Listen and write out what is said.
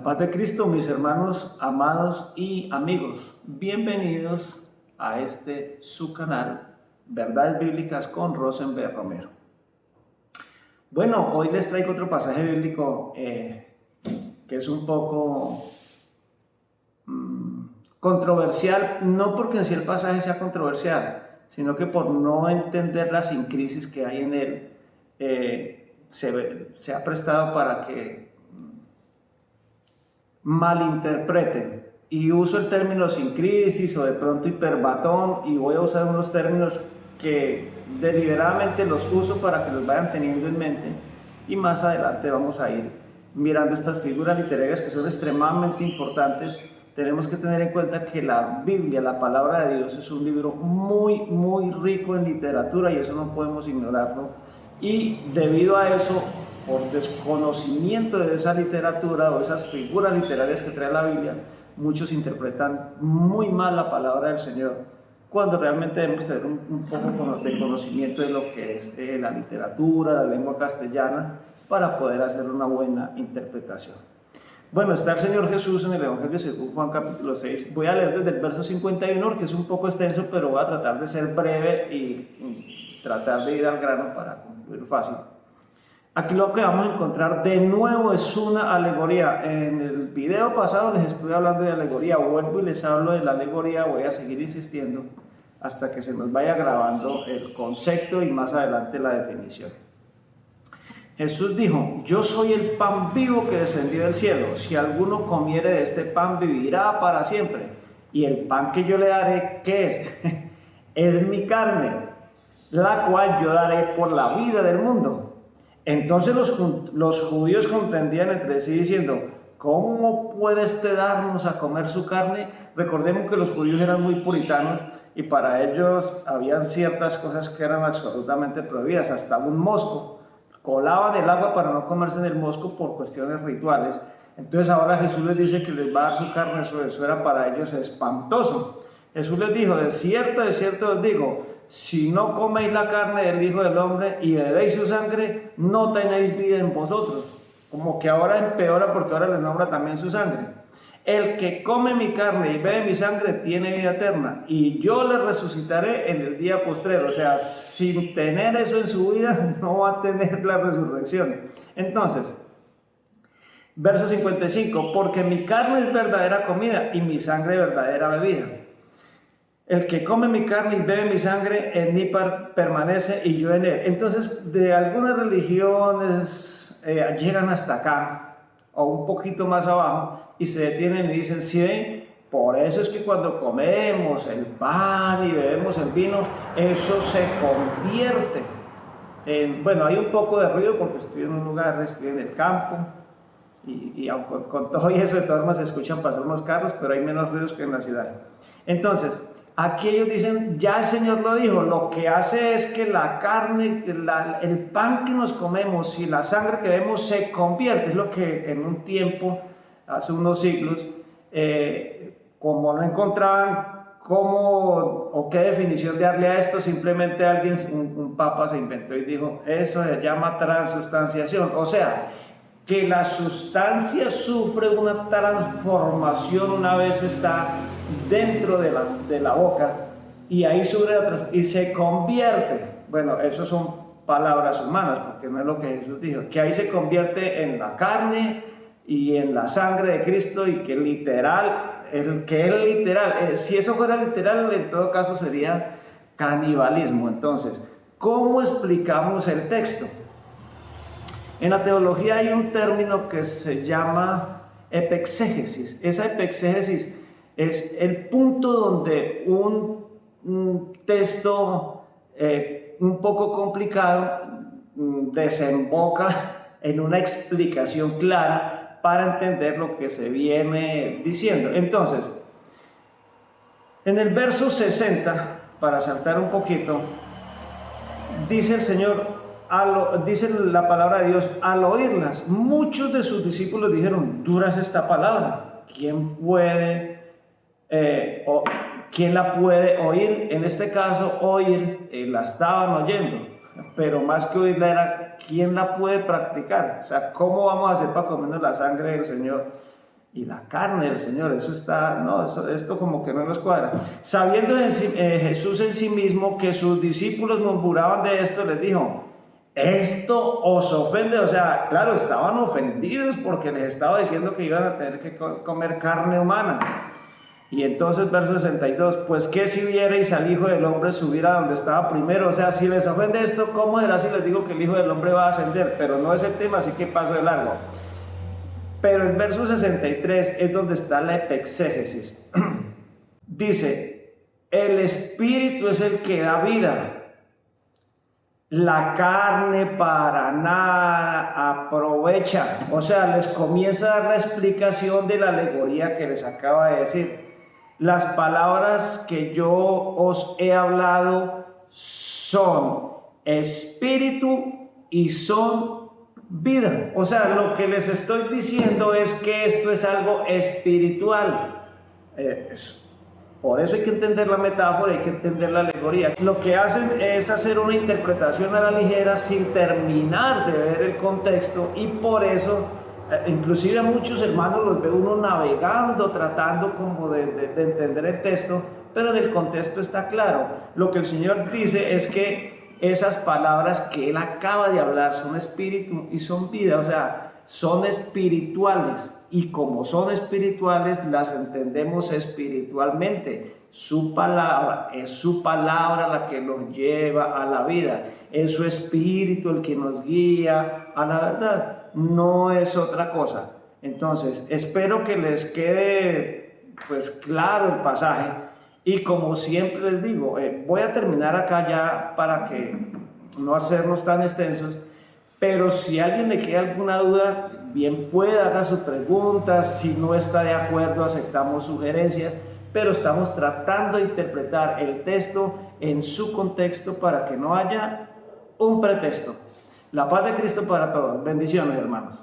paz de Cristo, mis hermanos amados y amigos, bienvenidos a su canal, Verdades Bíblicas con Rosenberg Romero. Bueno, hoy les traigo otro pasaje bíblico que es un poco controversial, no porque en sí el pasaje sea controversial, sino que por no entender la sincresis que hay en él, se ha prestado para que malinterpreten, y uso el término sincresis o de pronto hiperbatón, y voy a usar unos términos que deliberadamente los uso para que los vayan teniendo en mente, y más adelante vamos a ir mirando estas figuras literarias que son extremadamente importantes. Tenemos que tener en cuenta que la Biblia, la palabra de Dios, es un libro muy rico en literatura, y eso no podemos ignorarlo, y debido a eso, por desconocimiento de esa literatura o esas figuras literarias que trae la Biblia, muchos interpretan muy mal la palabra del Señor, cuando realmente debemos tener un poco de conocimiento de lo que es la literatura, la lengua castellana, para poder hacer una buena interpretación. Bueno, está el Señor Jesús en el Evangelio según Juan capítulo 6. Voy a leer desde el verso 51, que es un poco extenso, pero voy a tratar de ser breve y tratar de ir al grano para concluir fácil. Aquí lo que vamos a encontrar de nuevo es una alegoría. En el video pasado les estuve hablando de alegoría, vuelvo y les hablo de la alegoría, voy a seguir insistiendo hasta que se nos vaya grabando el concepto y más adelante la definición. Jesús dijo: yo soy el pan vivo que descendió del cielo, si alguno comiere de este pan vivirá para siempre, y el pan que yo le daré, ¿qué es? Es mi carne, la cual yo daré por la vida del mundo. Entonces los judíos contendían entre sí diciendo: ¿cómo puede darnos a comer su carne? Recordemos que los judíos eran muy puritanos y para ellos habían ciertas cosas que eran absolutamente prohibidas, hasta un mosco. Colaban el agua para no comerse del mosco por cuestiones rituales. Entonces ahora Jesús les dice que les va a dar su carne, eso era para ellos espantoso. Jesús les dijo: de cierto os digo, si no coméis la carne del Hijo del Hombre y bebéis su sangre, no tenéis vida en vosotros. Como que ahora empeora, porque ahora les nombra también su sangre. El que come mi carne y bebe mi sangre tiene vida eterna, y yo le resucitaré en el día postrero. O sea, sin tener eso en su vida, no va a tener la resurrección. Entonces, verso 55, porque mi carne es verdadera comida y mi sangre verdadera bebida. El que come mi carne y bebe mi sangre, en mí permanece y yo en él. Entonces, de algunas religiones llegan hasta acá, o un poquito más abajo, y se detienen y dicen: sí, ven, por eso es que cuando comemos el pan y bebemos el vino, eso se convierte en... Bueno, hay un poco de ruido porque estoy en un lugar, estoy en el campo, y aunque con todo eso de todas formas se escuchan pasar unos carros, pero hay menos ruidos que en la ciudad. Entonces, aquí ellos dicen: ya el Señor lo dijo, lo que hace es que la carne, el pan que nos comemos y la sangre que bebemos se convierte. Es lo que en un tiempo, hace unos siglos, como no encontraban cómo o qué definición de darle a esto, simplemente alguien, un papa se inventó y dijo: eso se llama transustanciación. O sea, que la sustancia sufre una transformación una vez está dentro de la boca, y ahí sube y se convierte. Bueno, eso son palabras humanas, porque no es lo que Jesús dijo, que ahí se convierte en la carne y en la sangre de Cristo, y que literal, si eso fuera literal, en todo caso sería canibalismo. Entonces, ¿cómo explicamos el texto? En la teología hay un término que se llama epexégesis. Esa epexégesis es el punto donde un texto un poco complicado desemboca en una explicación clara para entender lo que se viene diciendo. Entonces, en el verso 60, para saltar un poquito, dice el Señor, dice la palabra de Dios: al oírlas, muchos de sus discípulos dijeron: dura es esta palabra, ¿quién la puede oír? En este caso, oír, la estaban oyendo, pero más que oírla era: ¿quién la puede practicar? O sea, ¿cómo vamos a hacer para comernos la sangre del Señor y la carne del Señor. Eso está, no, esto como que no nos cuadra. Sabiendo Jesús en sí mismo que sus discípulos murmuraban de esto, les dijo: esto os ofende. O sea, claro, estaban ofendidos porque les estaba diciendo que iban a tener que comer carne humana. Y entonces verso 62, pues que si vierais al Hijo del Hombre subir a donde estaba primero. O sea, si les ofende esto, ¿cómo será si les digo que el Hijo del Hombre va a ascender? Pero no es el tema, así que paso de largo. Pero el verso 63 es donde está la epexégesis. Dice: el Espíritu es el que da vida, la carne para nada aprovecha. O sea, les comienza a dar la explicación de la alegoría que les acaba de decir. Las palabras que yo os he hablado son espíritu y son vida. O sea, lo que les estoy diciendo es que esto es algo espiritual. Por eso hay que entender la metáfora, hay que entender la alegoría. Lo que hacen es hacer una interpretación a la ligera sin terminar de ver el contexto, y por eso inclusive a muchos hermanos los ve uno navegando, tratando como de entender el texto, pero en el contexto está claro. Lo que el Señor dice es que esas palabras que Él acaba de hablar son espíritu y son vida. O sea, son espirituales, y como son espirituales las entendemos espiritualmente. Su palabra es su palabra la que nos lleva a la vida, es su espíritu el que nos guía a la verdad, no es otra cosa. Entonces espero que les quede pues claro el pasaje, y como siempre les digo, voy a terminar acá ya para que no hacernos tan extensos. Pero si a alguien le queda alguna duda, bien puede hacer sus preguntas. Si no está de acuerdo, aceptamos sugerencias, pero estamos tratando de interpretar el texto en su contexto para que no haya un pretexto. La paz de Cristo para todos. Bendiciones, hermanos.